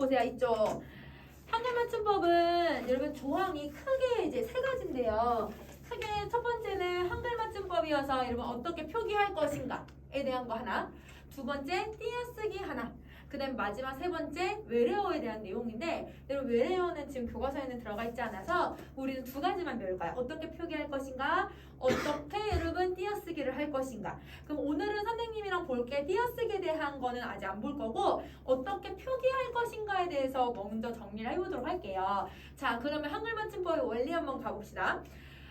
보세요. 이쪽. 한글 맞춤법은 여러분 조항이 크게 이제 세 가지인데요. 크게 첫 번째는 한글 맞춤법이어서 여러분 어떻게 표기할 것인가에 대한 거 하나. 두 번째 띄어쓰기 하나. 그 다음 마지막 세 번째 외래어에 대한 내용인데 여러분 외래어는 지금 교과서에는 들어가 있지 않아서 우리는 두 가지만 배울 거야. 어떻게 표기할 것인가, 어떻게 여러분 띄어쓰기를 할 것인가. 그럼 오늘은 선생님이랑 볼게 띄어쓰기에 대한 거는 아직 안 볼 거고 어떻게 표기할 것인가에 대해서 먼저 정리를 해보도록 할게요. 자, 그러면 한글 맞춤법의 원리 한번 가봅시다.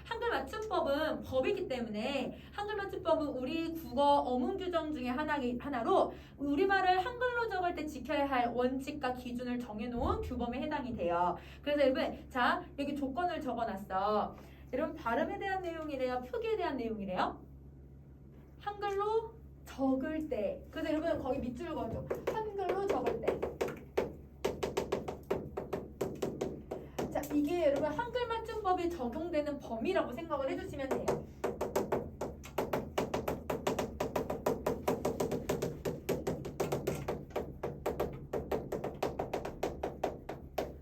한글 맞춤법은 법이기 때문에 한글 맞춤법은 우리 국어 어문 규정 중에 하나로 우리말을 한글로 적을 때 지켜야 할 원칙과 기준을 정해놓은 규범에 해당이 돼요. 그래서 여러분 자 여기 조건을 적어놨어. 여러분 발음에 대한 내용이래요? 표기에 대한 내용이래요? 한글로 적을 때. 그래서 여러분 거기 밑줄 그어줘. 한글로 적을 때. 자, 이게 여러분 한글 맞춤법이 적용되는 범위라고 생각을 해주시면 돼요.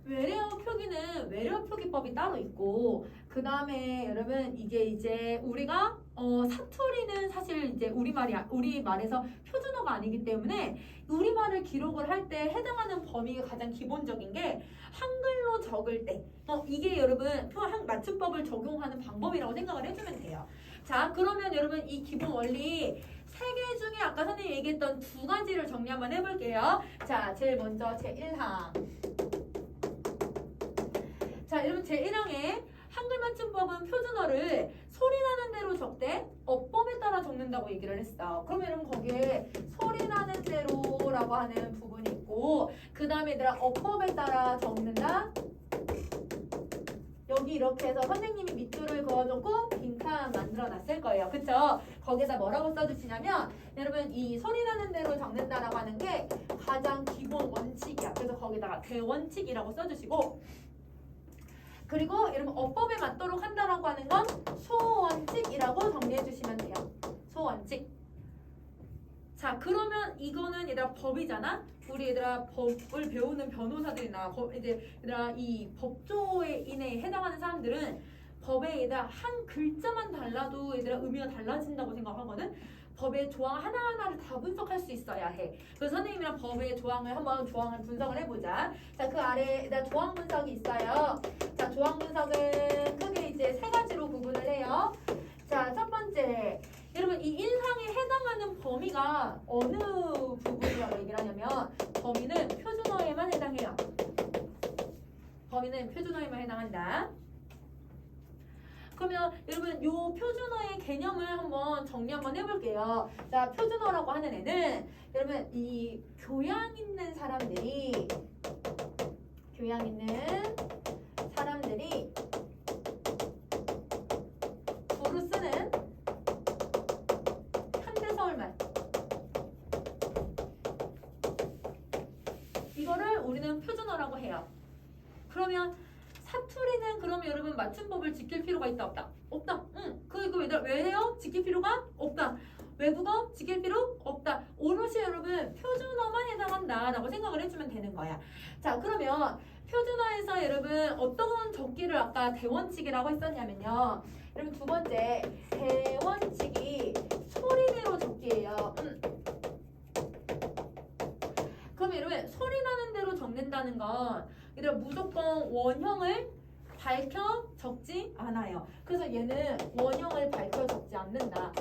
외래어 표기는 외래어 표기법이 따로 있고 그 다음에 여러분 이게 이제 우리가 사투리는 사실 이제 우리말에서 표준어가 아니기 때문에 우리말을 기록을 할 때 해당하는 범위가 가장 기본적인 게 한글로 적을 때 이게 여러분 맞춤법을 적용하는 방법이라고 생각을 해주면 돼요. 자, 그러면 여러분 이 기본 원리 세 개 중에 아까 선생님이 얘기했던 두 가지를 정리 한번 해볼게요. 자, 제일 먼저 제1항. 자, 여러분 제1항에 한글 맞춤법은 표준어를 소리나는 대로 적되 어법에 따라 적는다고 얘기를 했어. 그러면 여러분 거기에 소리나는 대로라고 하는 부분이 있고 그 다음에 얘들아 어법에 따라 적는다. 여기 이렇게 해서 선생님이 밑줄을 그어놓고 빈칸 만들어놨을 거예요. 그쵸? 거기다 뭐라고 써주시냐면 여러분 이 소리나는 대로 적는다라고 하는 게 가장 기본 원칙이야. 그래서 거기다가 대원칙이라고 써주시고 그리고 여러분 어법에 맞도록 한다라고 하는 건 소원칙이라고 정리해 주시면 돼요. 소원칙. 자, 그러면 이거는 얘들아 법이잖아. 우리 얘들아 법을 배우는 변호사들이나 얘들아 이 법조인에 해당하는 사람들은 법에 얘들아 한 글자만 달라도 얘들아 의미가 달라진다고 생각하거든. 법의 조항 하나하나를 다 분석할 수 있어야 해. 그래서 선생님이랑 법의 조항을 분석을 해보자. 자, 그 아래에 조항 분석이 있어요. 자, 조항 분석은 크게 이제 세 가지로 구분을 해요. 자, 첫 번째. 여러분 이 1항에 해당하는 범위가 어느 부분이라고 얘기를 하냐면 범위는 표준어에만 해당해요. 범위는 표준어에만 해당한다. 그러면 여러분 요 표준어의 개념을 한번 정리 한번 해볼게요. 자, 표준어라고 하는 애는 여러분 이 교양 있는 사람들이 주로 쓰는 현대서울말 이거를 우리는 표준어라고 해요. 그러면 사투리는 그럼 여러분 맞춤법을 지킬 필요가 있다 없다? 없다. 그리고 외래어 지킬 필요가 없다. 외국어 지킬 필요 없다. 오롯이 여러분 표준어만 해당한다라고 생각을 해주면 되는 거야. 자, 그러면 표준어에서 여러분 어떤 적기를 아까 대원칙이라고 했었냐면요. 여러분 두 번째 대원칙이 소리내로 적기예요. 그럼 여러분 소리 나는 대로 적는다는 건 얘들아 무조건 원형을 밝혀 적지 않아요. 그래서 얘는 원형을 밝혀 적지 않는다.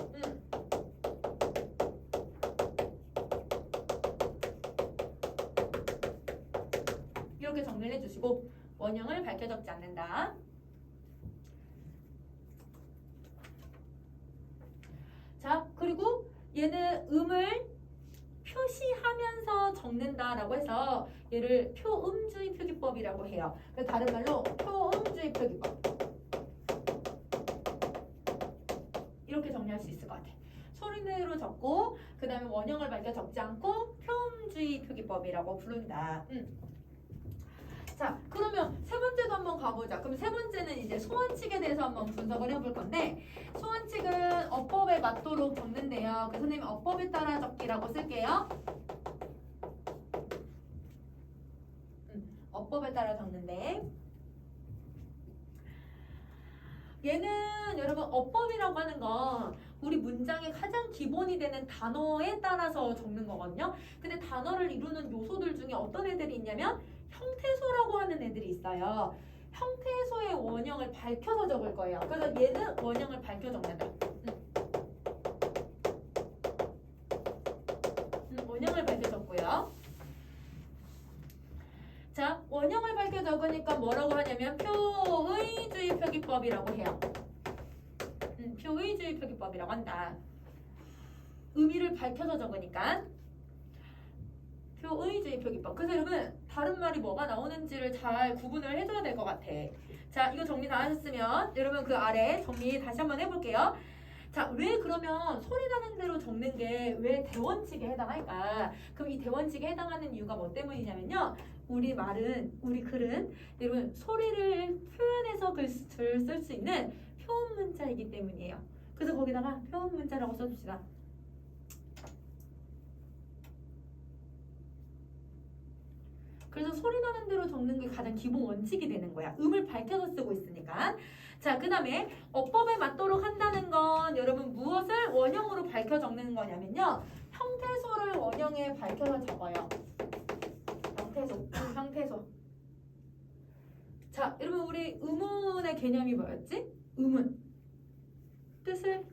이렇게 정리를 해주시고 원형을 밝혀 적지 않는다. 자, 그리고 얘는 음을 표시하면서 적는다라고 해서 얘를 표음주의 표기법이라고 해요. 그래서 다른 말로 표음주의 표기법. 이렇게 정리할 수 있을 것 같아. 소리내로 적고 그 다음에 원형을 밝혀 적지 않고 표음주의 표기법이라고 부른다. 자, 그러면 세 번째도 한번 가보자. 그럼 세 번째는 이제 소원칙에 대해서 한번 분석을 해볼 건데 소원칙은 어법에 맞도록 적는데요. 그래서 선생님 어법에 따라 적기라고 쓸게요. 어법에 따라 적는데 얘는 여러분 어법이라고 하는 건 우리 문장의 가장 기본이 되는 단어에 따라서 적는 거거든요. 근데 단어를 이루는 요소들 중에 어떤 애들이 있냐면 형태소라고 하는 애들이 있어요. 형태소의 원형을 밝혀서 적을 거예요. 그래서 얘는 원형을 밝혀 적는다. 원형을 밝혀 적고요. 자, 원형을 밝혀 적으니까 뭐라고 하냐면 표의주의 표기법이라고 해요. 표의주의 표기법이라고 한다. 의미를 밝혀서 적으니까 표의주의 표기법. 그래서 여러분 다른 말이 뭐가 나오는지를 잘 구분을 해줘야 될 것 같아. 자, 이거 정리 다 하셨으면 여러분 그 아래 정리 다시 한번 해볼게요. 자, 왜 그러면 소리 나는 대로 적는 게 왜 대원칙에 해당할까? 그럼 이 대원칙에 해당하는 이유가 뭐 때문이냐면요. 우리 말은, 우리 글은 여러분 소리를 표현해서 글을 쓸 수 있는 표현 문자이기 때문이에요. 그래서 거기다가 표현 문자라고 써줍시다. 그래서 소리 나는 대로 적는 게 가장 기본 원칙이 되는 거야. 음을 밝혀서 쓰고 있으니까. 자, 그 다음에 어법에 맞도록 한다는 건 여러분 무엇을 원형으로 밝혀 적는 거냐면요. 형태소를 원형에 밝혀서 적어요. 형태소. 자, 여러분 우리 의문의 개념이 뭐였지? 의문. 뜻을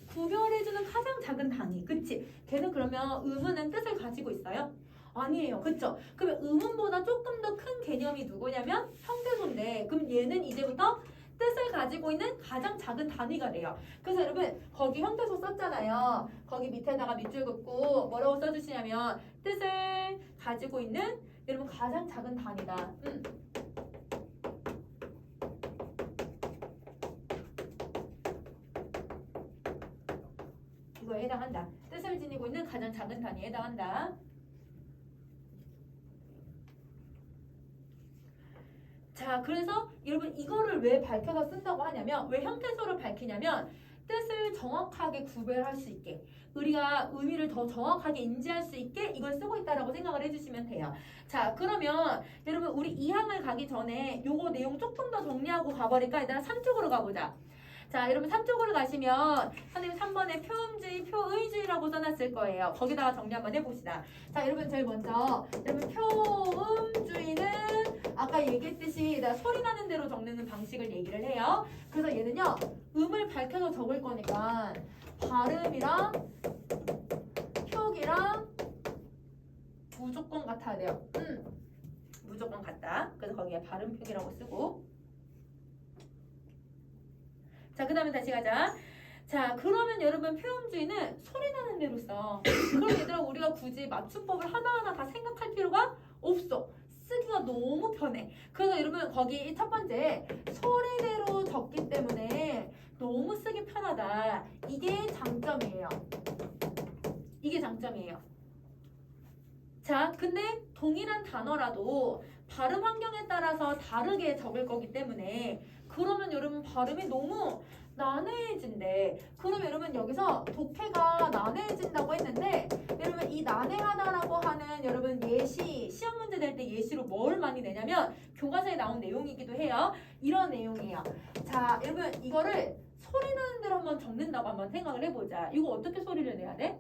구별해주는 가장 작은 단위. 그치? 걔는 그러면 의문은 뜻을 가지고 있어요? 아니에요. 그쵸? 그러면 의문보다 조금 더 큰 개념이 누구냐면 형태소인데 그럼 얘는 이제부터 뜻을 가지고 있는 가장 작은 단위가 돼요. 그래서 여러분 거기 형태소 썼잖아요. 거기 밑에다가 밑줄 긋고 뭐라고 써주시냐면 뜻을 가지고 있는 여러분 가장 작은 단위다. 이거에 해당한다. 뜻을 지니고 있는 가장 작은 단위에 해당한다. 자, 그래서 여러분 이거를 왜 밝혀서 쓴다고 하냐면 왜 형태소를 밝히냐면 뜻을 정확하게 구별할 수 있게 우리가 의미를 더 정확하게 인지할 수 있게 이걸 쓰고 있다라고 생각을 해주시면 돼요. 자, 그러면 여러분 우리 2항을 가기 전에 요거 내용 조금 더 정리하고 가버릴까? 일단 3쪽으로 가보자. 자, 여러분 3쪽으로 가시면 선생님 3번에 표음주의, 표의주의라고 써놨을 거예요. 거기다가 정리 한번 해봅시다. 자, 여러분 제일 먼저 여러분 표음주의는 아까 얘기했듯이 소리 나는 대로 적는 방식을 얘기를 해요. 그래서 얘는요. 음을 밝혀서 적을 거니까 발음이랑 표기랑 무조건 같아야 돼요. 무조건 같다. 그래서 거기에 발음 표기라고 쓰고 자, 그 다음에 다시 가자. 자, 그러면 여러분 표현주의는 소리 나는 대로 써. 그럼 얘들아 우리가 굳이 맞춤법을 하나하나 다 생각할 필요가 없어. 쓰기가 너무 편해. 그래서 여러분 거기 첫 번째 소리대로 적기 때문에 너무 쓰기 편하다. 이게 장점이에요. 이게 장점이에요. 자, 근데 동일한 단어라도 발음 환경에 따라서 다르게 적을 거기 때문에 그러면 여러분 발음이 너무 난해해진대. 그럼 여러분 여기서 독해가 난해해진다고 했는데 여러분 이 난해하다라고 하는 여러분 예시 시험 문제 낼 때 예시로 뭘 많이 내냐면 교과서에 나온 내용이기도 해요. 이런 내용이에요. 자, 여러분 이거를 소리 나는 대로 한번 적는다고 한번 생각을 해보자. 이거 어떻게 소리를 내야 돼?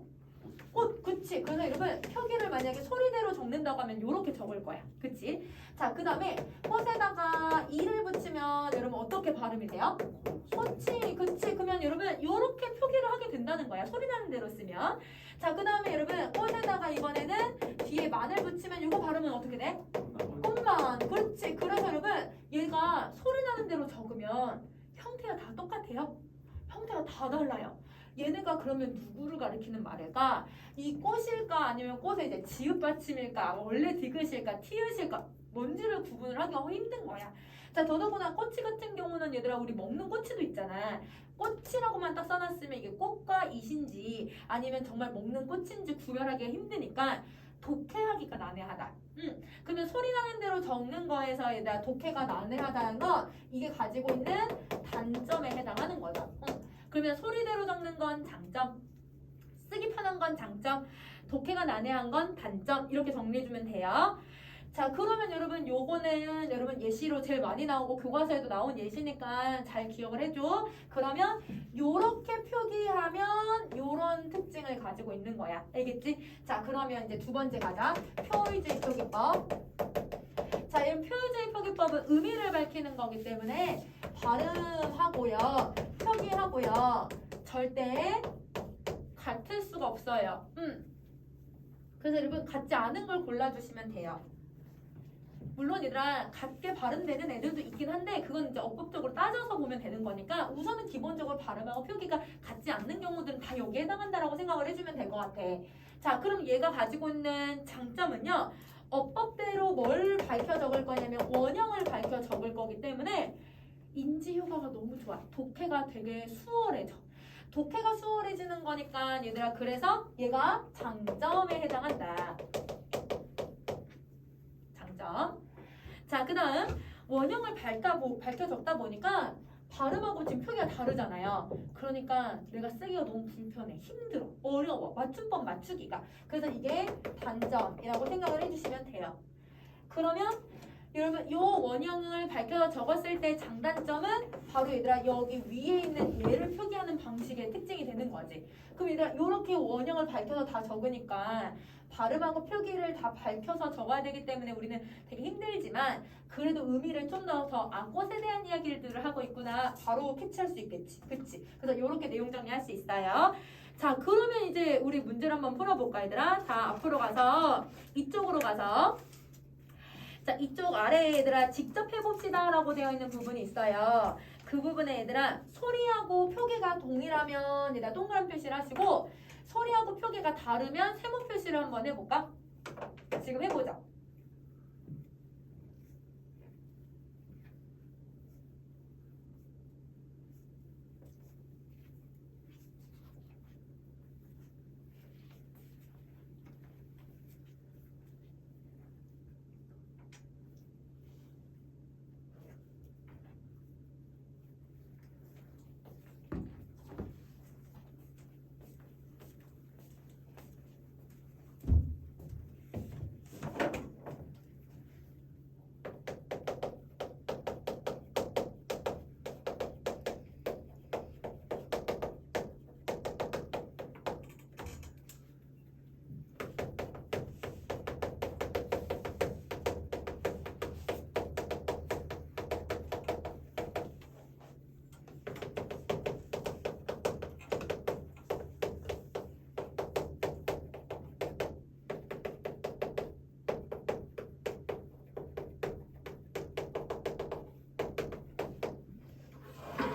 그치. 그래서 여러분 표기를 만약에 소리대로 적는다고 하면 이렇게 적을 거야. 그치? 자, 그 다음에 꽃에다가 이를 붙이면 여러분 어떻게 발음이 돼요? 꽃이. 그치. 그러면 여러분 이렇게 표기를 하게 된다는 거야. 소리 나는 대로 쓰면. 자, 그 다음에 여러분 꽃에다가 이번에는 뒤에 만을 붙이면 이거 발음은 어떻게 돼? 꽃만. 그렇지. 그래서 여러분 얘가 소리 나는 대로 적으면 형태가 다 똑같아요. 형태가 다 달라요. 얘네가 그러면 누구를 가리키는 말일까? 이 꽃일까? 아니면 꽃에 이제 지읒 받침일까? 원래 디귿일까? 티읒일까? 뭔지를 구분을 하기가 힘든 거야. 자, 더더구나 꼬치 같은 경우는 얘들아 우리 먹는 꼬치도 있잖아. 꽃이라고만 딱 써놨으면 이게 꽃과 이신지 아니면 정말 먹는 꽃인지 구별하기가 힘드니까 독해하기가 난해하다. 그러면 소리 나는 대로 적는 거에서 얘들아 독해가 난해하다는 건 이게 가지고 있는 단점에 해당하는 거죠. 그러면 소리대로 적는 건 장점, 쓰기 편한 건 장점, 독해가 난해한 건 단점 이렇게 정리해주면 돼요. 자, 그러면 여러분 요거는 여러분 예시로 제일 많이 나오고 교과서에도 나온 예시니까 잘 기억을 해줘. 그러면 요렇게 표기하면 요런 특징을 가지고 있는 거야. 알겠지? 자, 그러면 이제 두 번째 가자. 표의주의 표기법. 자, 이 표의주의 표기법은 의미를 밝히는 거기 때문에 발음하고요, 표기하고요, 절대 같을 수가 없어요. 그래서 여러분 같지 않은 걸 골라주시면 돼요. 물론 얘들아 같게 발음되는 애들도 있긴 한데 그건 이제 어법적으로 따져서 보면 되는 거니까 우선은 기본적으로 발음하고 표기가 같지 않는 경우들은 다 여기에 해당한다라고 생각을 해주면 될 것 같아. 자, 그럼 얘가 가지고 있는 장점은요, 어법대로 뭘 밝혀 적을 거냐면 원형을 밝혀 적을 거기 때문에 인지 효과가 너무 좋아. 독해가 되게 수월해져. 독해가 수월해지는 거니까 얘들아, 그래서 얘가 장점에 해당한다. 장점. 자, 그 다음 원형을 밝혀 적다 보니까 발음하고 지금 표기가 다르잖아요. 그러니까 내가 쓰기가 너무 불편해, 힘들어, 어려워, 맞춤법 맞추기가. 그래서 이게 단점이라고 생각을 해주시면 돼요. 그러면 여러분 이 원형을 밝혀서 적었을 때 장단점은 바로 얘들아 여기 위에 있는 얘를 표기하는 방식의 특징이 되는 거지. 그럼 얘들아 이렇게 원형을 밝혀서 다 적으니까 발음하고 표기를 다 밝혀서 적어야 되기 때문에 우리는 되게 힘들지만 그래도 의미를 좀 더 것에 대한 이야기들을 하고 있구나 바로 캐치할 수 있겠지. 그치? 그래서 이렇게 내용 정리할 수 있어요. 자, 그러면 이제 우리 문제를 한번 풀어볼까 얘들아? 자, 앞으로 가서 이쪽으로 가서 자, 이쪽 아래에 얘들아 직접 해봅시다 라고 되어 있는 부분이 있어요. 그 부분에 얘들아 소리하고 표기가 동일하면 얘들아 동그란 표시를 하시고 소리하고 표기가 다르면 세모 표시를 한번 해볼까? 지금 해보자.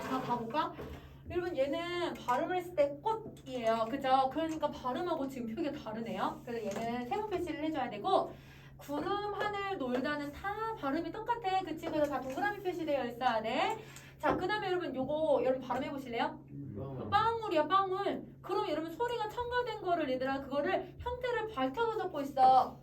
자, 가볼까? 여러분 얘는 발음을 했을 때 꽃이에요. 그죠? 그러니까 발음하고 지금 표기가 다르네요. 그래서 얘는 세모 표시를 해줘야 되고 구름 하늘 놀다는 다 발음이 똑같아. 그치? 그래서 다 동그라미 표시되어 있어야 돼. 자, 그 다음에 여러분 요거 여러분 발음해 보실래요? 빵울이야, 빵울. 그럼 여러분 소리가 첨가된 거를 얘들아 그거를 형태를 밝혀서 적고 있어.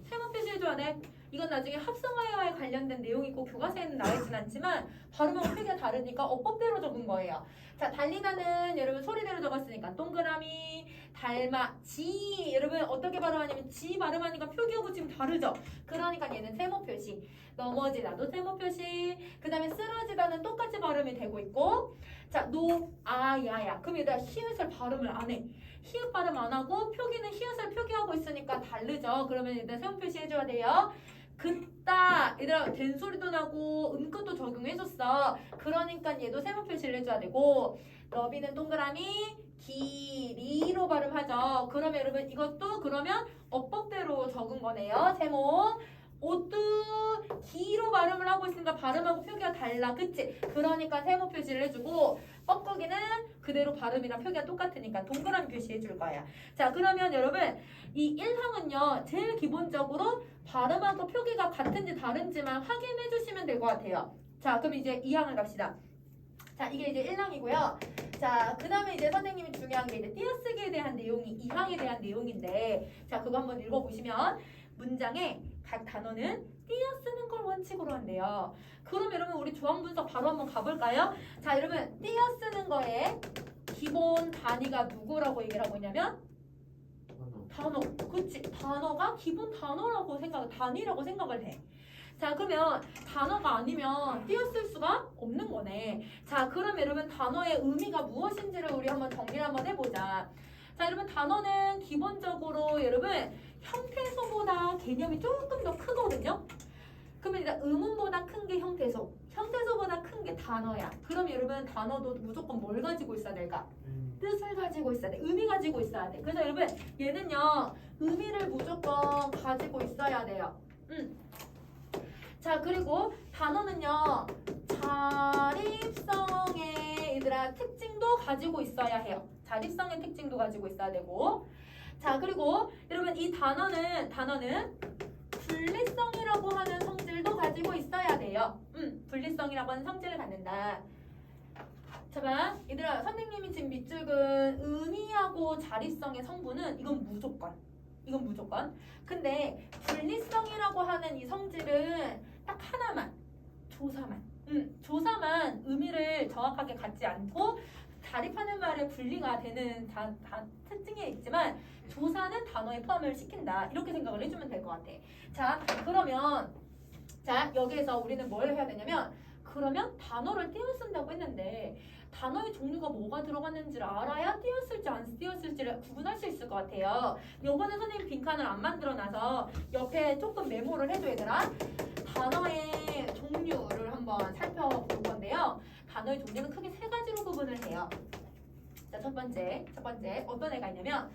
세모 표시해줘야 돼. 이건 나중에 합성어에 관련된 내용이고 교과서에는 나와있진 않지만 발음하고 표기가 다르니까 어법대로 적은 거예요. 자, 달리다는 여러분 소리대로 적었으니까 동그라미, 닮아, 지. 여러분 어떻게 발음하냐면 지 발음하니까 표기하고 지금 다르죠? 그러니까 얘는 세모 표시. 넘어지다도 세모 표시. 그 다음에 쓰러지다는 똑같이 발음이 되고 있고 자, 노, 아, 야야. 그럼 얘들아 히읗을 발음을 안 해. 히읗 발음 안 하고 표기는 히읗을 표기하고 있으니까 다르죠? 그러면 일단 세모 표시 해줘야 돼요. 그따 얘들아 된소리도 나고 음끝도 적용해줬어. 그러니까 얘도 세모 표시를 해줘야 되고 너비는 동그라미 길이로 발음하죠. 그러면 여러분 이것도 그러면 어법대로 적은 거네요. 세모 옷도 기로 발음을 하고 있으니까 발음하고 표기가 달라. 그치? 그러니까 세모 표시를 해주고 뻐꾸기는 그대로 발음이랑 표기가 똑같으니까 동그라미 표시해줄 거야. 자, 그러면 여러분 이 1항은요 제일 기본적으로 발음하고 표기가 같은지 다른지만 확인해 주시면 될 것 같아요. 자, 그럼 이제 2항을 갑시다. 자, 이게 이제 1항이고요. 자, 그 다음에 이제 선생님이 중요한 게 이제 띄어쓰기에 대한 내용이 2항에 대한 내용인데 자, 그거 한번 읽어보시면 문장에 각 단어는 띄어쓰는 걸 원칙으로 한대요. 그럼 여러분 우리 조항 분석 바로 한번 가볼까요? 자, 여러분 띄어쓰는 거에 기본 단위가 누구라고 얘기를 하고 있냐면 단어. 그치? 단어가 기본 단어라고 단위라고 생각을 해. 자, 그러면 단어가 아니면 띄어쓸 수가 없는 거네. 자, 그럼 여러분 단어의 의미가 무엇인지를 우리 한번 정리를 한번 해보자. 자, 여러분 단어는 기본적으로 여러분 형태소보다 개념이 조금 더 크거든요. 그러면 일단 의문보다 큰 게 형태소, 형태소보다 큰 게 단어야. 그럼 여러분 단어도 무조건 뭘 가지고 있어야 될까? 뜻을 가지고 있어야 돼. 의미 가지고 있어야 돼. 그래서 여러분 얘는요 의미를 무조건 가지고 있어야 돼요. 자, 그리고 단어는요 자립성의 얘들아 특징도 가지고 있어야 해요. 자립성의 특징도 가지고 있어야 되고, 자, 그리고 여러분 이 단어는 분리성이라고 하는 성질도 가지고 있어야 돼요. 분리성이라고 하는 성질을 갖는다. 자, 얘들아 선생님이 지금 밑줄은 의미하고 자립성의 성분은 이건 무조건. 근데 분리성이라고 하는 이 성질은 딱 하나만, 조사만 의미를 정확하게 갖지 않고 자립하는 말에 분리가 되는 특징이 있지만 조사는 단어에 포함을 시킨다. 이렇게 생각을 해주면 될 것 같아. 자, 그러면 여기에서 우리는 뭘 해야 되냐면 그러면 단어를 띄어쓴다고 했는데 단어의 종류가 뭐가 들어갔는지를 알아야 띄었을지 안 띄었을지를 구분할 수 있을 것 같아요. 요거는 선생님 빈칸을 안 만들어놔서 옆에 조금 메모를 해줘 얘들아. 단어의 종류를 한번 살펴볼 건데요. 단어의 종류는 크게 세 가지로 구분을 해요. 자, 첫 번째 어떤 애가 있냐면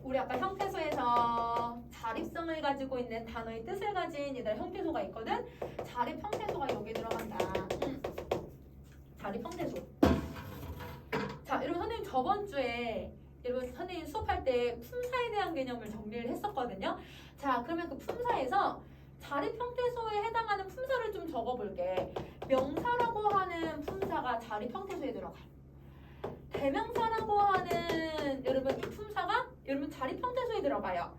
우리 아까 형태소에서 자립성을 가지고 있는 단어의 뜻을 가진 얘들 형태소가 있거든. 자립 형태소가 여기 들어간다. 자립 형태소. 자, 여러분 선생님 저번 주에 여러분 선생님 수업할 때 품사에 대한 개념을 정리를 했었거든요. 자, 그러면 그 품사에서 자립 형태소에 해당하는 품사를 좀 적어볼게. 명사라고 하는 품사가 자립 형태소에 들어가. 대명사라고 하는 여러분 이 품사가 여러분 자립 형태소에 들어가요.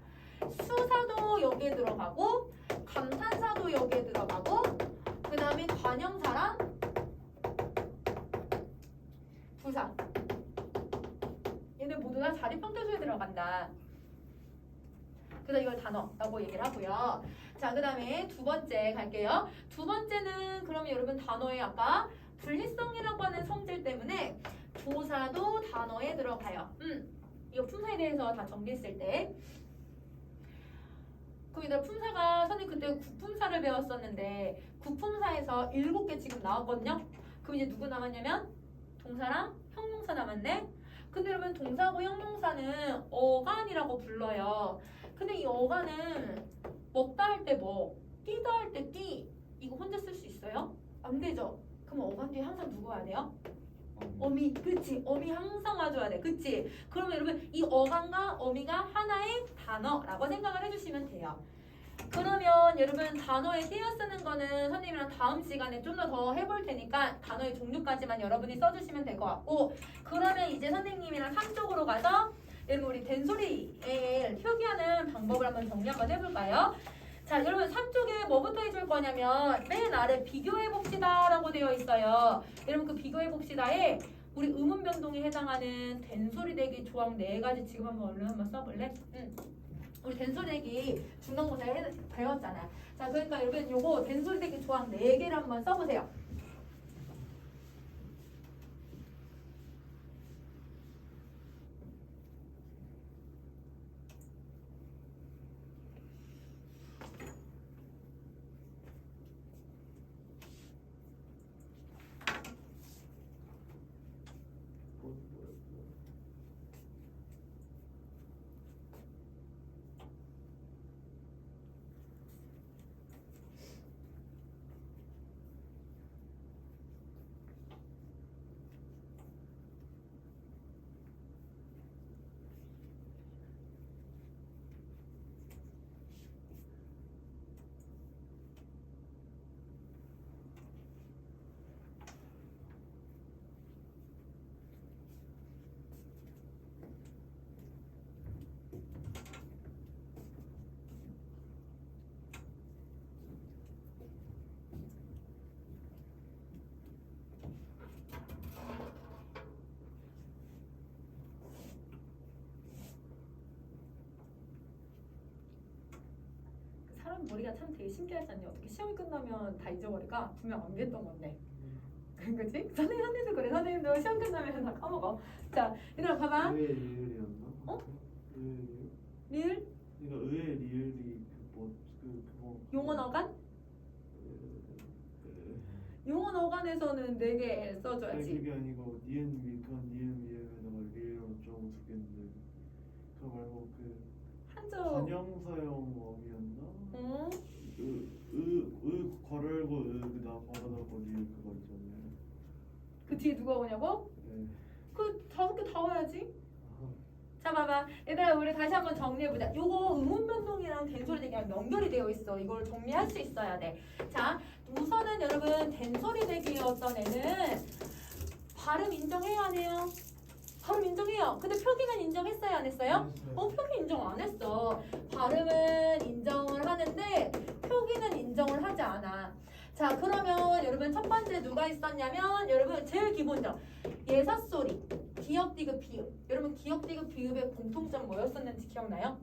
수사도 여기에 들어가고 감탄사도 여기에 들어가고 그 다음에 관형사랑 부사 얘네 모두 다 자립 형태소에 들어간다. 그래서 이걸 단어라고 얘기를 하고요. 자, 그 다음에 두 번째 갈게요. 두 번째는 그러면 여러분 단어에 아까 분리성이라고 하는 성질 때문에 조사도 단어에 들어가요. 이거 품사에 대해서 다 정리했을 때. 그럼 얘들아 품사가 선생님 그때 구품사를 배웠었는데 구품사에서 7개 지금 나왔거든요. 그럼 이제 누구 남았냐면 동사랑 형용사 남았네. 근데 여러분 동사하고 형용사는 어간이라고 불러요. 근데 이 어간은 먹다 할 때 뭐, 뛰다 할 때 뛰. 이거 혼자 쓸 수 있어요? 안 되죠? 그럼 어간 뒤에 항상 누구 와야 돼요? 어미, 그치? 어미 항상 와줘야 돼, 그치? 그러면 여러분 이 어간과 어미가 하나의 단어라고 생각을 해주시면 돼요. 그러면 여러분 단어에 띄어쓰는 거는 선생님이랑 다음 시간에 좀 더 해볼 테니까 단어의 종류까지만 여러분이 써주시면 될 것 같고, 그러면 이제 선생님이랑 3쪽으로 가서 여러분 우리 된소리에 표기하는 방법을 한번 정리 한번 해볼까요? 자, 여러분 3쪽에 뭐부터 해줄 거냐면 맨 아래 비교해봅시다 라고 되어 있어요. 여러분 그 비교해봅시다에 우리 의문 변동에 해당하는 된소리 대기 조항 4가지 지금 얼른 한번 써볼래? 우리 된소리 대기 중간고사에 배웠잖아. 자, 그러니까 여러분 요거 된소리 대기 조항 4개를 한번 써보세요. 사람 머리가 참 되게 신기하지 않니? 어떻게 시험이 끝나면 다 잊어버릴까? 분명 암기했던 건데. 그치? 선생님도 그래. 선생님도 시험 끝나면 다 까먹어. 자, 얘들아 봐봐. 의의 리을이었나? 어? 의의 리을? 리을? 그러니까 의의 리을이 그거 용언 어간? 용언 어간에서는 4개 써줘야지. 그게 아니고 니은 미음에다가 리을 어쩌고 두 개인데 그거 말고 한자. 관형사형 어미였나? 응? 괄호열고 그다음 괄호닫고 리을 그거 있잖아요. 그 뒤에 누가 오냐고? 네. 그 5개 다 와야지. 아하. 자 봐봐 얘들아 우리 다시 한번 정리해보자. 요거 의문변동이랑 된소리대기랑 연결이 되어 있어. 이걸 정리할 수 있어야 돼. 자 우선은 여러분 된소리대기였던 애는 발음 인정해야 하네요. 발음 인정해요. 근데 표기는 인정했어요 안 했어요? 표기 인정 안 했어. 발음은 인정을 하는데 표기는 인정을 하지 않아. 자 그러면 여러분 첫 번째 누가 있었냐면 여러분 제일 기본적 예사소리 기역 디귿 비읍. 여러분 기역 디귿 비읍의 공통점 뭐였었는지 기억나요?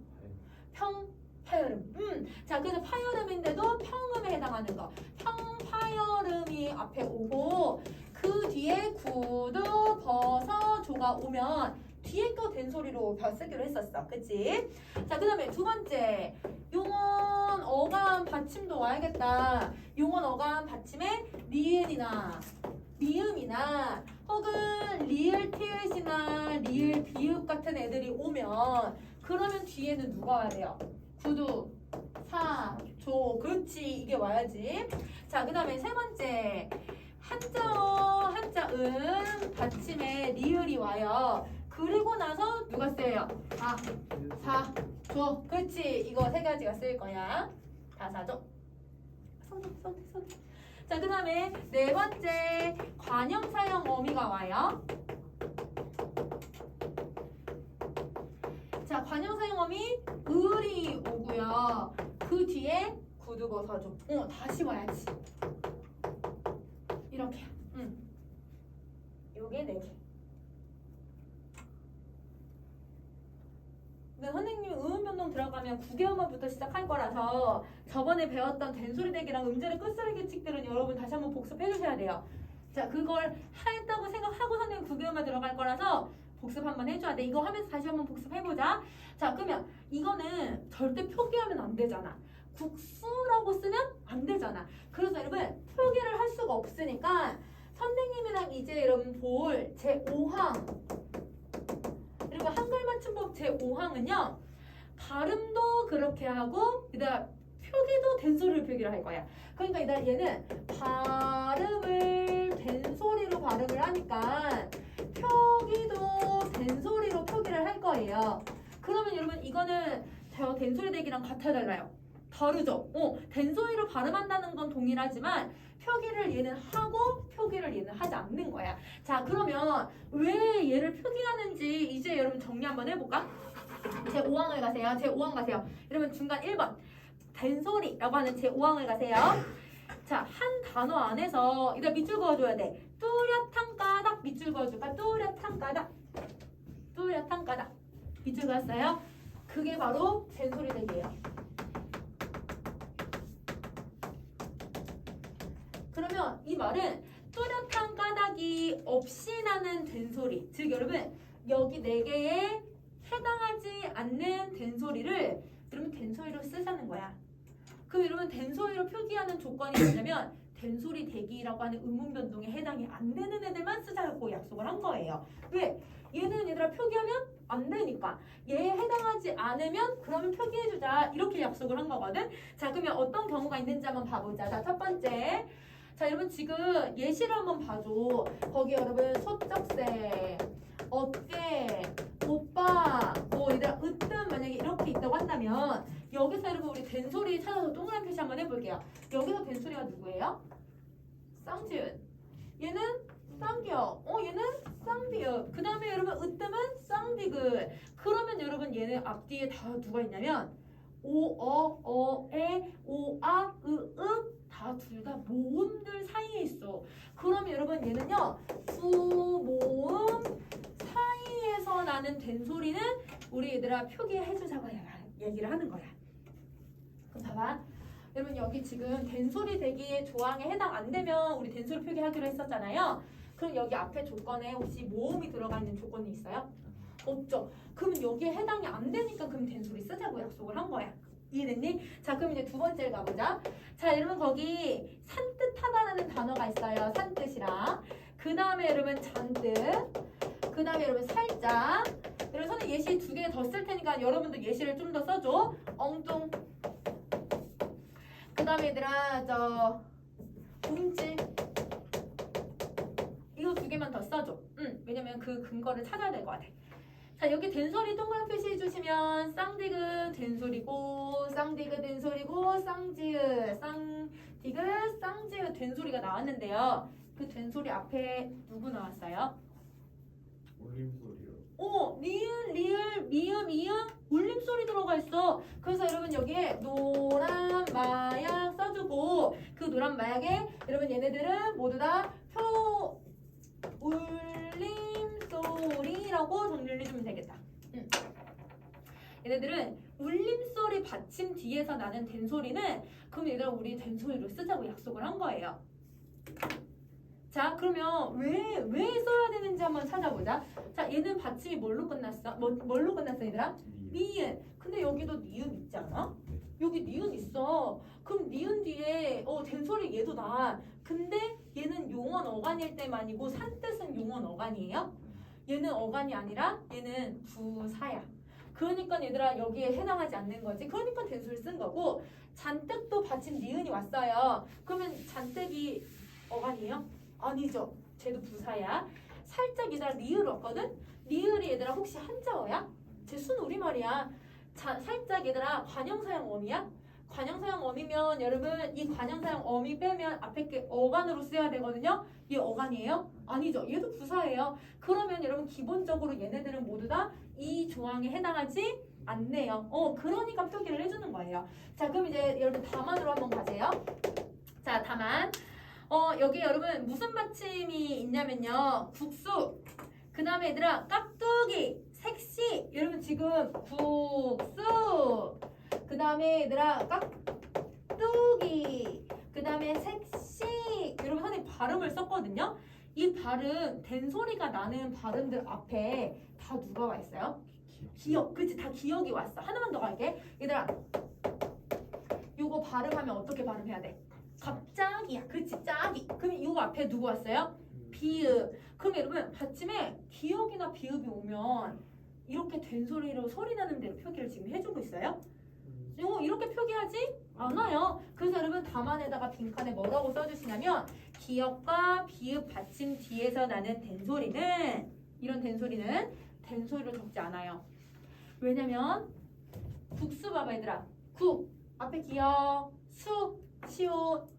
평파열음. 자 그래서 파열음인데도 평음에 해당하는 거. 평파열음이 앞에 오고 그 뒤에 구두 버서 조가 오면 뒤에 거 된소리로 쓰기로 했었어. 그치? 자 그 다음에 두 번째 용언 어감 받침도 와야겠다. 용언 어감 받침에 니은이나 미음이나 혹은 리을 티읕이나 리을 비읍 같은 애들이 오면 그러면 뒤에는 누가 와야 돼요? 구두, 사, 조. 그렇지. 이게 와야지. 자 그 다음에 세 번째 한자어, 한자음 받침에 리을이 와요. 그리고 나서 누가 쓰여요? 사, 조. 그렇지. 이거 세 가지가 쓰일 거야. 다사조. 손. 자, 그 다음에 네 번째 관형사형 어미가 와요. 자, 관형사형 어미 을이 오고요. 그 뒤에 구두버서조. 다시 와야지. 이렇게. 요게 4개. 근데 선생님이 의문변동 들어가면 9개월만부터 시작할 거라서 저번에 배웠던 된소리대기랑 음절의 끝소리규칙들은 여러분 다시 한번 복습해 주셔야 돼요. 자 그걸 했다고 생각하고 선생님 9개월만 들어갈 거라서 복습 한번 해줘야 돼. 이거 하면서 다시 한번 복습해보자. 자 그러면 이거는 절대 표기하면 안 되잖아. 국수라고 쓰면 안 되잖아. 그래서 여러분 표기를 할 수가 없으니까 선생님이랑 이제 여러분 볼 제5항 그리고 한글 맞춤법 제5항은요 발음도 그렇게 하고 그다음 표기도 된소리로 표기를 할 거야. 그러니까 일단 얘는 발음을 된소리로 발음을 하니까 표기도 된소리로 표기를 할 거예요. 그러면 여러분 이거는 된소리 대기랑 같아 달라요. 다르죠? 된소리로 발음한다는 건 동일하지만 표기를 얘는 하고 표기를 얘는 하지 않는 거야. 자 그러면 왜 얘를 표기하는지 이제 여러분 정리 한번 해볼까? 제5항을 가세요. 제5항 가세요. 여러분 중간 1번 된소리라고 하는 제5항을 가세요. 자 한 단어 안에서 일단 밑줄 그어줘야 돼. 뚜렷한 까닥 밑줄 그어줄까? 뚜렷한 까닥 뚜렷한 까닥 밑줄 그었어요? 그게 바로 된소리 대기예요. 그러면 이 말은 뚜렷한 까닭이 없이 나는 된소리, 즉 여러분 여기 4개에 해당하지 않는 된소리를 여러분 된소리로 쓰자는 거야. 그럼 여러분 된소리로 표기하는 조건이 뭐냐면 된소리 대기라고 하는 의문변동에 해당이 안 되는 애들만 쓰자고 약속을 한 거예요. 왜? 얘는 얘들아 표기하면 안 되니까 얘에 해당하지 않으면 그러면 표기해주자 이렇게 약속을 한 거거든. 자 그러면 어떤 경우가 있는지 한번 봐보자. 자 첫 번째 자 여러분 지금 예시를 한번 봐줘. 거기 여러분 소쩍새, 어깨, 오빠, 뭐 얘들아 으뜸 만약에 이렇게 있다고 한다면 여기서 여러분 우리 된소리 찾아서 동그란 표시 한번 해볼게요. 여기서 된소리가 누구예요? 쌍지읒. 얘는 쌍기역. 얘는 쌍디귿. 그 다음에 여러분 으뜸은 쌍디귿. 그러면 여러분 얘는 앞뒤에 다 누가 있냐면 오어어에 오아 으으 다 둘 다 모음들 사이에 있어. 그러면 여러분 얘는요 구모음 사이에서 나는 된소리는 우리 얘들아 표기해주자고 얘기를 하는 거야. 그럼 봐봐. 여러분 여기 지금 된소리 대기의 조항에 해당 안 되면 우리 된소리 표기하기로 했었잖아요. 그럼 여기 앞에 조건에 혹시 모음이 들어가 있는 조건이 있어요? 없죠. 그러면 여기에 해당이 안 되니까 그럼 된소리 쓰자고 약속을 한 거야. 이해됐니? 자, 그럼 이제 두 번째를 가보자. 자, 여러분 거기 산뜻하다라는 단어가 있어요. 산뜻이랑. 그 다음에 여러분 잔뜻. 그 다음에 여러분 살짝. 여러분 선생님 예시 두 개 더 쓸 테니까 여러분도 예시를 좀 더 써줘. 엉뚱. 그 다음에 얘들아 저 움찔. 이거 두 개만 더 써줘. 왜냐면 그 근거를 찾아야 될 것 같아. 자, 여기 된소리 동그란 표시해 주시면 쌍디귿 된소리고 쌍디귿 된소리고 쌍지읒 쌍디귿 쌍지읒 된소리가 나왔는데요. 그 된소리 앞에 누구 나왔어요? 울림소리요. 오, 니은, 리을, 미음, 이음, 울림소리 들어가 있어. 그래서 여러분 여기에 노란 마약 써주고 그 노란 마약에 여러분 얘네들은 모두 다 울림소리라고 정리를 해주면 되겠다. 얘네들은 울림소리 받침 뒤에서 나는 된소리는 그럼 얘들아 우리 된소리로 쓰자고 약속을 한 거예요. 자, 그러면 왜 써야 되는지 한번 찾아보자. 자, 얘는 받침이 뭘로 끝났어? 뭘로 끝났어, 얘들아? 니은. 근데 여기도 니은 있지 않아? 여기 니은 있어. 그럼 니은 뒤에 된소리 얘도 나. 근데 얘는 용언 어간일 때만이고 산뜻은 용언 어간이에요? 얘는 어간이 아니라 얘는 부사야. 그러니까 얘들아 여기에 해당하지 않는 거지. 그러니까 된소리 쓴 거고 잔뜩도 받침 니은이 왔어요. 그러면 잔뜩이 어간이에요? 아니죠. 쟤도 부사야. 살짝 얘들아 리을 왔거든? 리을이 얘들아 혹시 한자어야? 쟤 순우리말이야. 살짝 얘들아 관형사형 어미야? 관형사형 어미면 여러분 이 관형사형 어미 빼면 앞에 게 어간으로 쓰여야 되거든요. 얘 어간이에요? 아니죠. 얘도 부사예요. 그러면 여러분 기본적으로 얘네들은 모두 다 이 조항에 해당하지 않네요. 그러니까 표기를 해주는 거예요. 자, 그럼 이제 여러분 다만으로 한번 가세요. 자, 다만. 여기 여러분 무슨 받침이 있냐면요. 국수. 그 다음에 얘들아 깍두기, 색시. 여러분 지금 국수. 그 다음에 얘들아 깍두기. 그 다음에 색시. 여러분 선생님 발음을 썼거든요. 이 발음 된소리가 나는 발음들 앞에 다 누가 와 있어요? 기억. 그치, 다 기억이 왔어. 하나만 더 갈게. 얘들아 요거 발음하면 어떻게 발음해야 돼? 갑자기야. 그치, 짝이. 그럼 이거 앞에 누구 왔어요? 비읍. 그럼 여러분 받침에 기억이나 비읍이 오면 이렇게 된소리로 소리 나는 대로 표기를 지금 해주고 있어요? 이렇게 표기하지 않아요. 그래서 여러분 다만에다가 빈칸에 뭐라고 써주시냐면 기억과 비읍 받침 뒤에서 나는 된소리는 이런 된소리는 된소리로 적지 않아요. 왜냐면 국수 봐봐 얘들아. 국 앞에 기억 수 시옷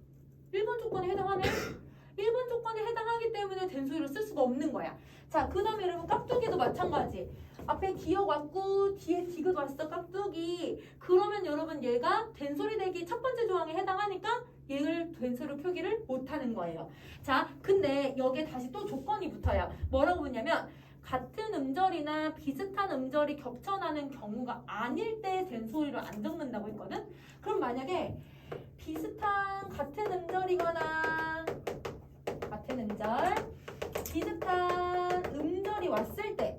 1번 조건에 해당하네. 1번 조건에 해당하기 때문에 된소리로 쓸 수가 없는 거야. 자, 그 다음에 여러분 깍두기도 마찬가지. 앞에 기억 왔고 뒤에 디귿 왔어. 깍두기. 그러면 여러분 얘가 된소리 대기 첫 번째 조항에 해당하니까 얘를 된소리로 표기를 못하는 거예요. 자, 근데 여기에 다시 또 조건이 붙어요. 뭐라고 붙냐면 같은 음절이나 비슷한 음절이 겹쳐나는 경우가 아닐 때 된소리로 안 적는다고 했거든. 그럼 만약에 비슷한 같은 음절이거나 같은 음절 비슷한 음절이 왔을 때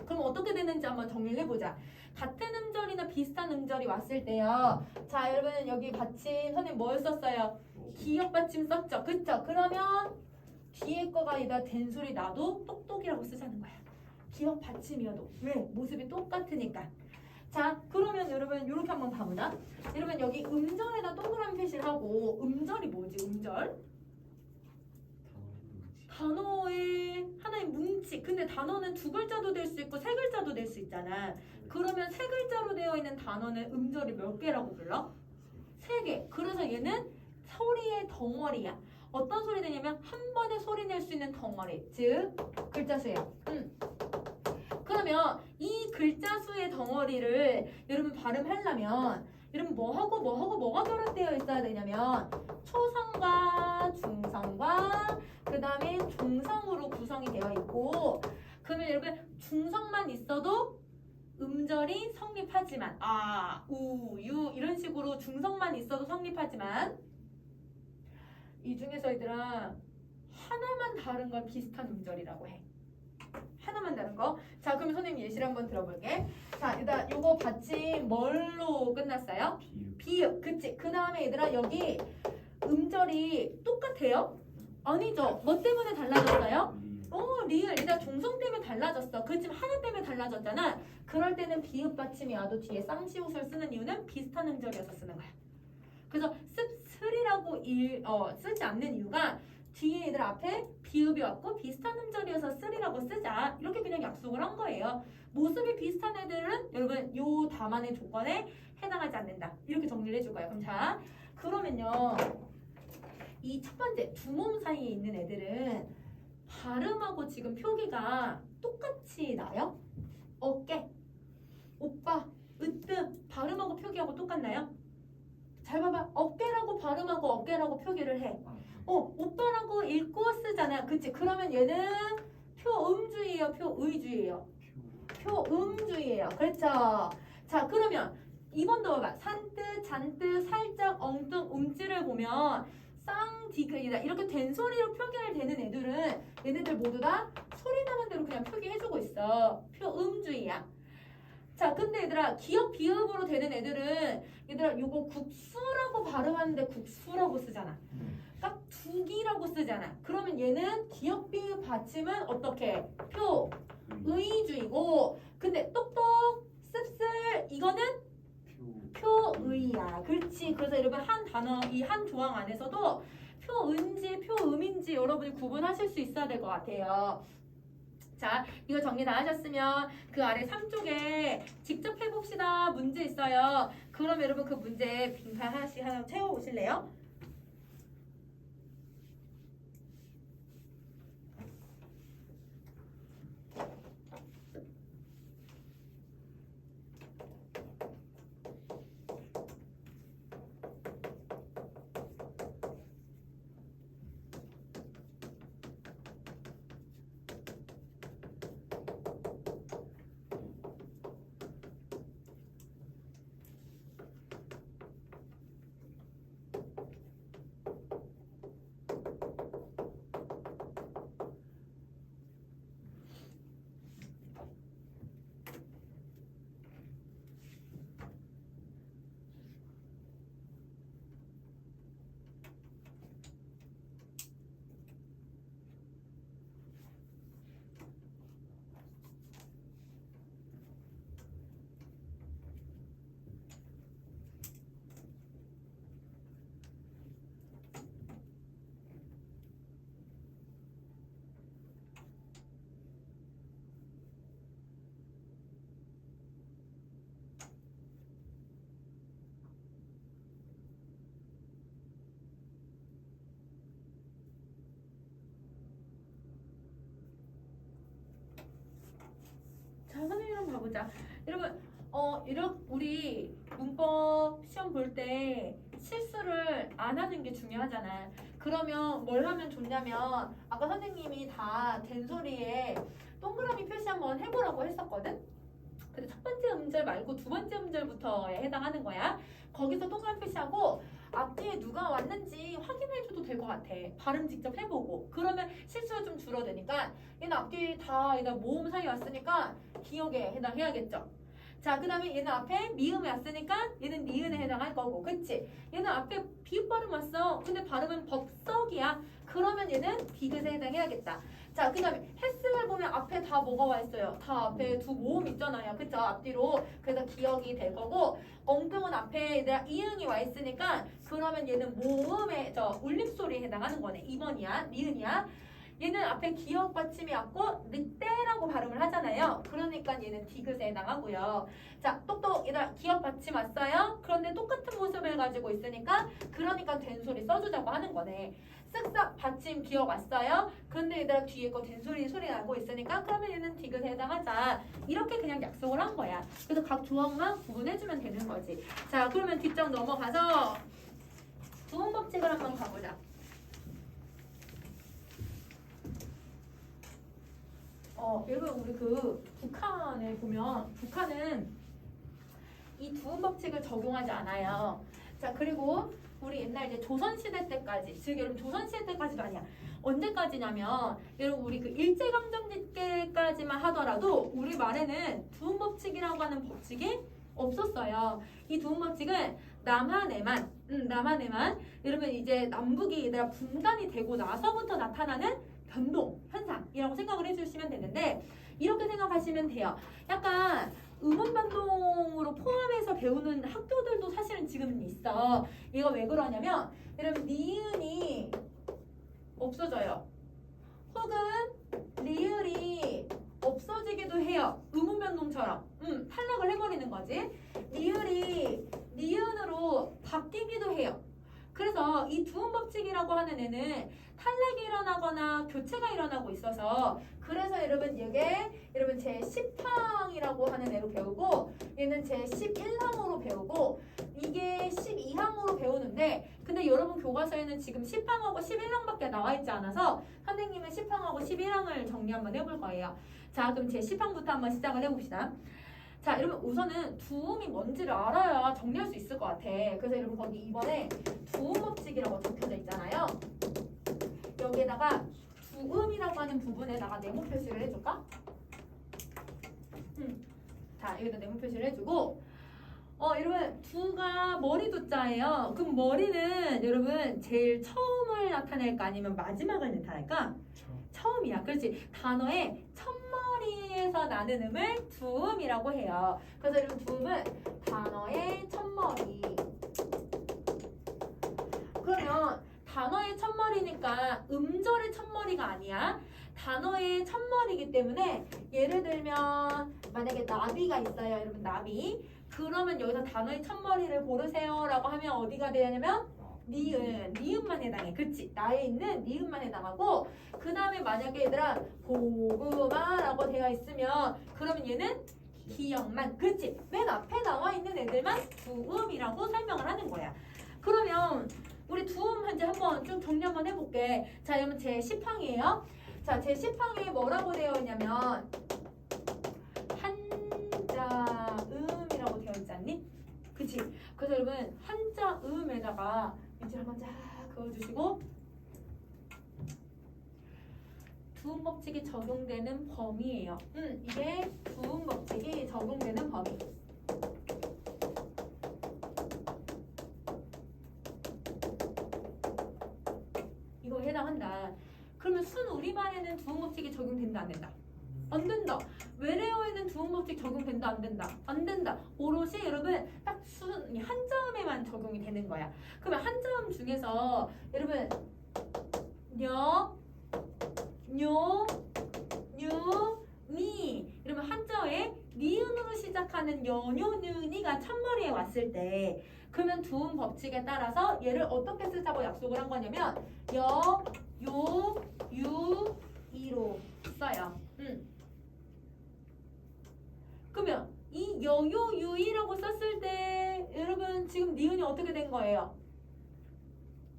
그럼 어떻게 되는지 한번 정리를 해보자. 같은 음절이나 비슷한 음절이 왔을 때요. 자, 여러분 여기 받침 선생님 뭘 썼어요? 기억 받침 썼죠. 그쵸? 그러면 뒤에 거가 아니다 된소리 나도 똑똑이라고 쓰자는 거야. 기억 받침이어도. 왜? 모습이 똑같으니까. 자, 그러면 여러분 이렇게 한번 봐보자. 여러분 여기 음절에다 동그라미 표시를 하고 음절이 뭐지? 음절? 단어의 하나의 뭉치. 근데 단어는 두 글자도 될 수 있고 세 글자도 될 수 있잖아. 그러면 세 글자로 되어 있는 단어는 음절이 몇 개라고 불러? 3개. 그래서 얘는 소리의 덩어리야. 어떤 소리 내냐면 한 번에 소리 낼 수 있는 덩어리. 즉 글자 수예요. 그러면 이 글자 수의 덩어리를 여러분 발음하려면 여러분 뭐가 결합되어 있어야 되냐면 초성과 중성과 그 다음에 종성으로 구성이 되어 있고 그러면 여러분 중성만 있어도 음절이 성립하지만 아, 우, 유 이런 식으로 중성만 있어도 성립하지만 이 중에서 얘들아 하나만 다른 걸 비슷한 음절이라고 해. 하나만 다른 거. 자, 그럼 선생님 예시를 한번 들어볼게. 자, 일단 요거 받침 뭘로 끝났어요? 비읍. 그치? 그 다음에 얘들아 여기 음절이 똑같아요? 아니죠. 뭐 때문에 달라졌어요? 리을. 일단 중성 때문에 달라졌어. 그렇지만 하나 때문에 달라졌잖아. 그럴 때는 비읍 받침이 와도 뒤에 쌍시옷을 쓰는 이유는 비슷한 음절이어서 쓰는 거야. 그래서 씁쓸이라고 쓰지 않는 이유가 뒤에 얘들 앞에 비읍이 왔고 비슷한 음절이어서 쓰리라고 쓰자. 이렇게 그냥 약속을 한 거예요. 모습이 비슷한 애들은 여러분 요 다만의 조건에 해당하지 않는다. 이렇게 정리를 해줄 거예요. 그럼 자, 그러면요. 이 첫 번째 두 몸 사이에 있는 애들은 발음하고 지금 표기가 똑같이 나요? 어깨, 오빠, 으뜸 발음하고 표기하고 똑같나요? 잘 봐봐. 어깨라고 발음하고 어깨라고 표기를 해. 오빠라고 읽고 쓰잖아. 그치? 그러면 얘는 표음주의예요? 표의주의예요? 표음주의예요. 그렇죠? 자, 그러면 2번도 봐봐. 산뜻, 잔뜻, 살짝, 엉뚱, 움찔을 보면 쌍디귿이다. 이렇게 된소리로 표기를 되는 애들은 얘네들 모두 다 소리 나는 대로 그냥 표기해주고 있어. 표음주의야. 자, 근데 얘들아 기역 비읍으로 되는 애들은 얘들아 요거 국수라고 발음하는데 국수라고 쓰잖아. 깍두기라고 쓰잖아. 그러면 얘는 기역 비읍 받침은 어떻게? 표의주의고 근데 똑똑 씁쓸 이거는 표의야. 그렇지. 그래서 여러분 한 단어 이 한 조항 안에서도 표은지 표음인지 여러분이 구분하실 수 있어야 될 것 같아요. 자, 이거 정리 다 하셨으면 그 아래 3쪽에 직접 해봅시다. 문제 있어요. 그럼 여러분 그 문제 빈칸 하나씩 하나 채워보실래요? 자, 선생님 한번 봐보자. 여러분, 이렇게 우리 문법 시험 볼 때 실수를 안 하는 게 중요하잖아. 그러면 뭘 하면 좋냐면 아까 선생님이 다 된소리에 동그라미 표시 한번 해보라고 했었거든. 근데 첫 번째 음절 말고 두 번째 음절부터에 해당하는 거야. 거기서 동그라미 표시하고 앞뒤에 누가 왔는지 확인해줘도 될 것 같아. 발음 직접 해보고. 그러면 실수가 좀 줄어드니까 얘는 앞뒤에 다 얘는 모음 사이 왔으니까 기억에 해당해야겠죠. 자, 그 다음에 얘는 앞에 미음이 왔으니까 얘는 니은에 해당할 거고. 그치? 얘는 앞에 비읍 발음 왔어. 근데 발음은 법석이야. 그러면 얘는 디귿에 해당해야겠다. 자, 그 다음에 헬스를 보면 앞에 다 뭐가 와 있어요? 다 앞에 두 모음 있잖아요. 그쵸? 앞뒤로. 그래서 기억이 될 거고 엉뚱은 앞에 얘들아 이응이 와 있으니까 그러면 얘는 모음의 울림소리에 해당하는 거네. 2번이야. 니은이야. 얘는 앞에 기억 받침이 왔고 늑대라고 발음을 하잖아요. 그러니까 얘는 디귿에 해당하고요. 자, 똑똑 얘들아 기억 받침 왔어요. 그런데 똑같은 모습을 가지고 있으니까 그러니까 된소리 써주자고 하는 거네. 쓱싹 받침 기억 왔어요. 그런데 얘들아 뒤에 거 된소리 소리 나고 있으니까 그러면 얘는 디귿에 해당하자. 이렇게 그냥 약속을 한 거야. 그래서 각 조항만 구분해주면 되는 거지. 자, 그러면 뒷장 넘어가서 부분 법칙을 한번 가보자. 여러분 우리 그 북한에 보면 북한은 이 두음 법칙을 적용하지 않아요. 자, 그리고 우리 옛날 이제 조선시대 때까지, 즉 여러분 조선시대 때까지도 아니야. 언제까지냐면 여러분 우리 그 일제강점기까지만 하더라도 우리 말에는 두음 법칙이라고 하는 법칙이 없었어요. 이 두음 법칙은 남한에만 여러분 이제 남북이 얘들아 분단이 되고 나서부터 나타나는 변동 현상이라고 생각을 해주시면 되는데, 이렇게 생각하시면 돼요. 약간 음운 변동으로 포함해서 배우는 학교들도 사실은 지금 있어. 이거 왜 그러냐면 여러분 니은이 없어져요. 혹은 리을이 없어지기도 해요. 음운 변동처럼 탈락을 해버리는 거지. 리을이 니은으로 바뀌기도 해요. 그래서 이 두음 법칙이라고 하는 애는 탈락이 일어나거나 교체가 일어나고 있어서, 그래서 여러분 이게 여러분 제 10항이라고 하는 애로 배우고 얘는 제 11항으로 배우고 이게 12항으로 배우는데, 근데 여러분 교과서에는 지금 10항하고 11항밖에 나와 있지 않아서 선생님은 10항하고 11항을 정리 한번 해볼 거예요. 자, 그럼 제 10항부터 한번 시작을 해봅시다. 자, 여러분 우선은 두음이 뭔지를 알아야 정리할 수 있을 것 같아. 그래서 여러분 거기 이번에 두음 법칙이라고 적혀져 있잖아요. 여기에다가 두음이라고 하는 부분에다가 네모 표시를 해줄까? 자, 여기다 네모 표시를 해주고, 여러분 두가 머리 두자예요. 그럼 머리는 여러분 제일 처음을 나타낼까 아니면 마지막을 나타낼까? 처음이야. 그렇지. 단어의 첫머리에서 나는 음을 두음이라고 해요. 그래서 여러분 두음은 단어의 첫머리. 그러면 단어의 첫머리니까 음절의 첫머리가 아니야. 단어의 첫머리이기 때문에 예를 들면 만약에 나비가 있어요. 여러분 나비. 그러면 여기서 단어의 첫머리를 고르세요 라고 하면 어디가 되냐면 니은만 해당해. 그치? 나에 있는 니은만 해당하고, 그 다음에 만약에 얘들아 고구마라고 되어 있으면 그러면 얘는 기역만. 그치? 맨 앞에 나와 있는 애들만 두음이라고 설명을 하는 거야. 그러면 우리 두음 이제 한번 좀 정리 한번 해볼게. 자, 여러분 제 10항이에요. 자, 제 10항에 뭐라고 되어 있냐면 한자음이라고 되어 있지 않니? 그치? 그래서 여러분 한자음에다가 밑줄 한번 쫙 그어주시고, 두음 법칙이 적용되는 범위예요. 이게 두음 법칙이 적용되는 범위. 이거 해당한다. 그러면 순 우리말에는 두음 법칙이 적용된다 안 된다? 안 된다. 외래어에는 두음 법칙 적용된다 안 된다? 안 된다. 오롯이 여러분 딱 순 한자음에만 적용이 되는 거야. 그러면 한자음 중에서 여러분 녀, 뇨, 뉴, 니, 이러면 한자어에 니은으로 시작하는 여뇨느니가 첫머리에 왔을 때, 그러면 두음 법칙에 따라서 얘를 어떻게 쓰자고 약속을 한 거냐면 여, 요, 유, 이로 써요. 그러면 이 여요유이라고 썼을 때 여러분 지금 니은이 어떻게 된 거예요?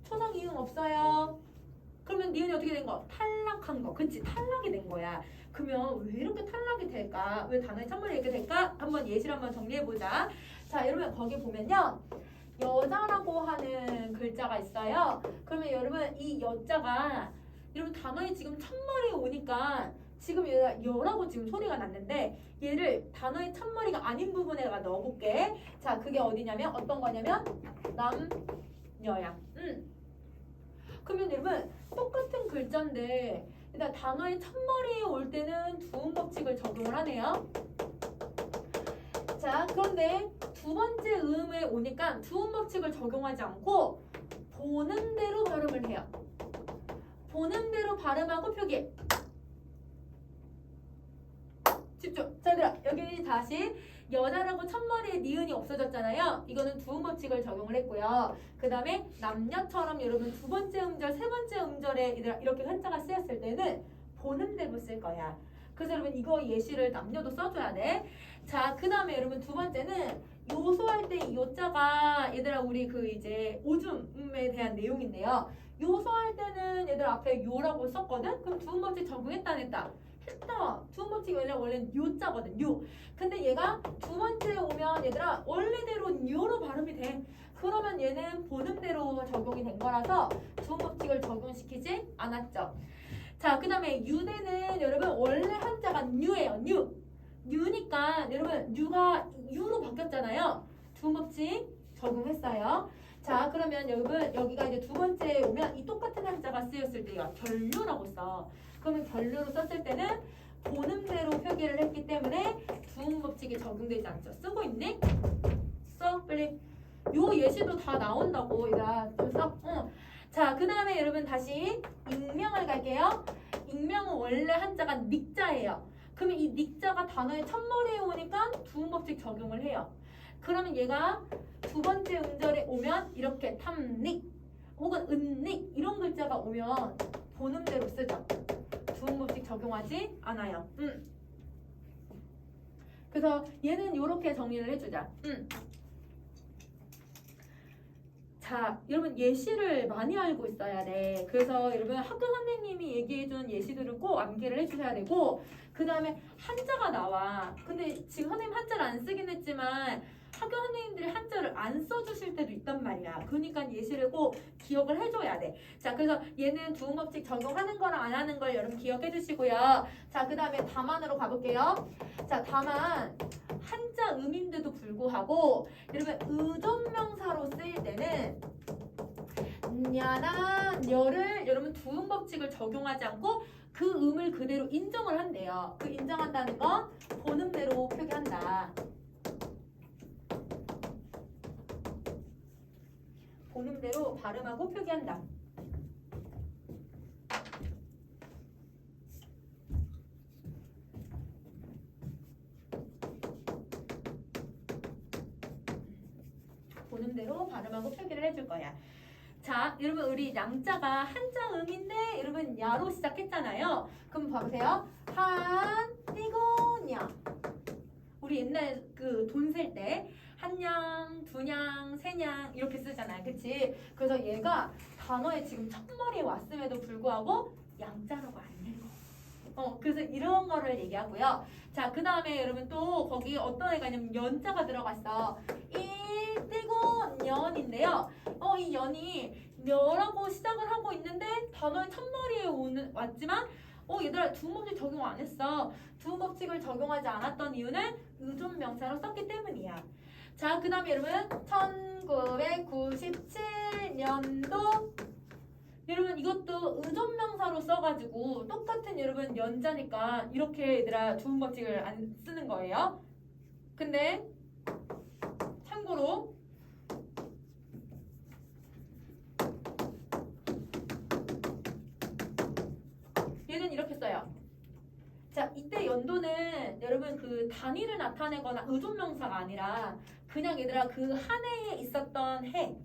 초성 이응 없어요. 그러면 니은이 어떻게 된 거? 탈락한 거. 그치? 탈락이 된 거야. 그러면 왜 이렇게 탈락이 될까? 왜 단어의 첫머리 이렇게 될까? 한번 예시를 한번 정리해보자. 자, 여러분 거기 보면요, 여자라고 하는 글자가 있어요. 그러면 여러분 이 여자가 여러분 단어에 지금 첫머리에 오니까 지금 여라고 지금 소리가 났는데 얘를 단어의 첫머리가 아닌 부분에다가 넣어볼게. 자, 그게 어디냐면 어떤 거냐면 남여야. 그러면 여러분 똑같은 글자인데 일단 단어의 첫머리에 올 때는 두음 법칙을 적용을 하네요. 자, 그런데 두 번째 음에 오니까 두음 법칙을 적용하지 않고 보는 대로 발음을 해요. 보는 대로 발음하고 표기. 집중. 자, 얘들아 여기 다시 여자라고 첫머리에 니은이 없어졌잖아요. 이거는 두음 법칙을 적용을 했고요. 그 다음에 남녀처럼 여러분 두 번째 음절, 세 번째 음절에 얘들아 이렇게 한자가 쓰였을 때는 보는 대로 쓸 거야. 그래서 여러분 이거 예시를 남녀도 써줘야 돼. 자, 그 다음에 여러분 두 번째는 요소할 때 이 요자가 얘들아 우리 그 이제 오줌에 대한 내용인데요. 요소할 때는 얘들 앞에 요라고 썼거든? 그럼 두음 법칙 적용했다 안 했다? 했다. 두음법칙이 원래 요자거든. 요. 근데 얘가 두 번째 오면 얘들아 원래대로 요로 발음이 돼. 그러면 얘는 본음대로 적용이 된 거라서 두음법칙을 적용시키지 않았죠. 자, 그 다음에 유대는 여러분 원래 한자가 뉴예요. 뉴. 뉴니까 여러분 뉴가 유로 바뀌었잖아요. 두음법칙 적용했어요. 자, 그러면 여러분 여기가 이제 두 번째 오면 이 똑같은 한자가 쓰였을 때가 결류라고 써. 그러면 결류로 썼을 때는 본음대로 표기를 했기 때문에 두음법칙이 적용되지 않죠. 쓰고 있니? 써 빨리. 요 예시도 다 나온다고. 얘들아 좀 써. 응. 자, 그 다음에 여러분 다시 익명을 갈게요. 익명은 원래 한자가 닉자예요. 그러면 이 닉자가 단어의 첫머리에 오니까 두음법칙 적용을 해요. 그러면 얘가 두 번째 음절에 오면 이렇게 탐닉 혹은 은닉 이런 글자가 오면 본음대로 쓰죠. 두음법칙 적용하지 않아요. 그래서 얘는 이렇게 정리를 해주자. 자, 여러분 예시를 많이 알고 있어야 돼. 그래서 여러분 학교 선생님이 얘기해준 예시들을 꼭 암기를 해주셔야 되고, 그 다음에 한자가 나와. 근데 지금 선생님 한자를 안 쓰긴 했지만 학교 선생님들이 한자를 안 써주실 때도 있단 말이야. 그러니까 예시를 꼭 기억을 해줘야 돼. 자, 그래서 얘는 두음법칙 적용하는 거랑 안 하는 걸 여러분 기억해 주시고요. 자, 그 다음에 다만으로 가볼게요. 자, 다만 한자 음인데도 불구하고 여러분 의존명사로 쓰일 때는 냐나 녀를 여러분 두음법칙을 적용하지 않고 그 음을 그대로 인정을 한대요. 그 인정한다는 건 본음대로 표기한다. 본음대로 발음하고 표기한다. 본음대로 발음하고 표기를 해줄 거야. 자, 여러분 우리 양자가 한자 음인데 여러분 야로 시작했잖아요. 그럼 봐보세요. 한, 띠고, 냐. 우리 옛날 그 돈 셀 때 한냥, 두냥, 세냥 이렇게 쓰잖아요. 그치? 그래서 얘가 단어에 지금 첫머리에 왔음에도 불구하고 양자라고 안 읽어. 그래서 이런 거를 얘기하고요. 자, 그 다음에 여러분 또 거기 어떤 애가 있냐면 연자가 들어갔어. 일, 띠고, 년인데요. 이 년이 녀라고 시작을 하고 있는데 단어의 첫머리에 왔지만 얘들아 두음법칙 적용 안 했어. 두음법칙을 적용하지 않았던 이유는 의존명사로 썼기 때문이야. 자, 그 다음에 여러분 1997년도 여러분 이것도 의존명사로 써가지고 똑같은 여러분 연자니까 이렇게 얘들아 두음법칙을 안 쓰는 거예요. 근데 참고로 얘는 이렇게 써요. 자, 이때 연도는 여러분 그 단위를 나타내거나 의존명사가 아니라 그냥 얘들아 그 한 해에 있었던 해.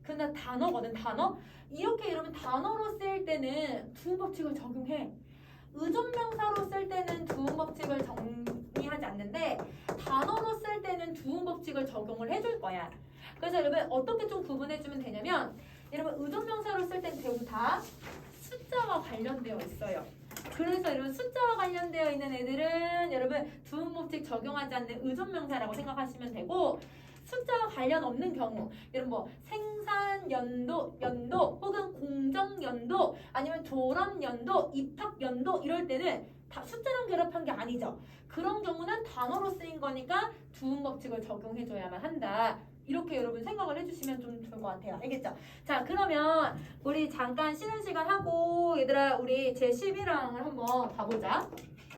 그냥 단어거든, 단어. 이렇게 여러분 단어로 쓸 때는 두음법칙을 적용해. 의존명사로 쓸 때는 두음법칙을 정리하지 않는데 단어로 쓸 때는 두음법칙을 적용을 해줄 거야. 그래서 여러분 어떻게 좀 구분해주면 되냐면 여러분 의존명사로 쓸 때는 대부분 다 숫자와 관련되어 있어요. 그래서 여러분 숫자와 관련되어 있는 애들은 여러분 두음법칙 적용하지 않는 의존명사라고 생각하시면 되고, 숫자와 관련 없는 경우 여러분 뭐 생산연도, 연도 혹은 공정연도 아니면 졸업연도, 입학연도 이럴 때는 다 숫자랑 결합한 게 아니죠. 그런 경우는 단어로 쓰인 거니까 두음법칙을 적용해줘야만 한다. 이렇게 여러분 생각을 해주시면 좀 좋을 것 같아요. 알겠죠? 자, 그러면 우리 잠깐 쉬는 시간 하고 얘들아 우리 제11항을 한번 봐보자.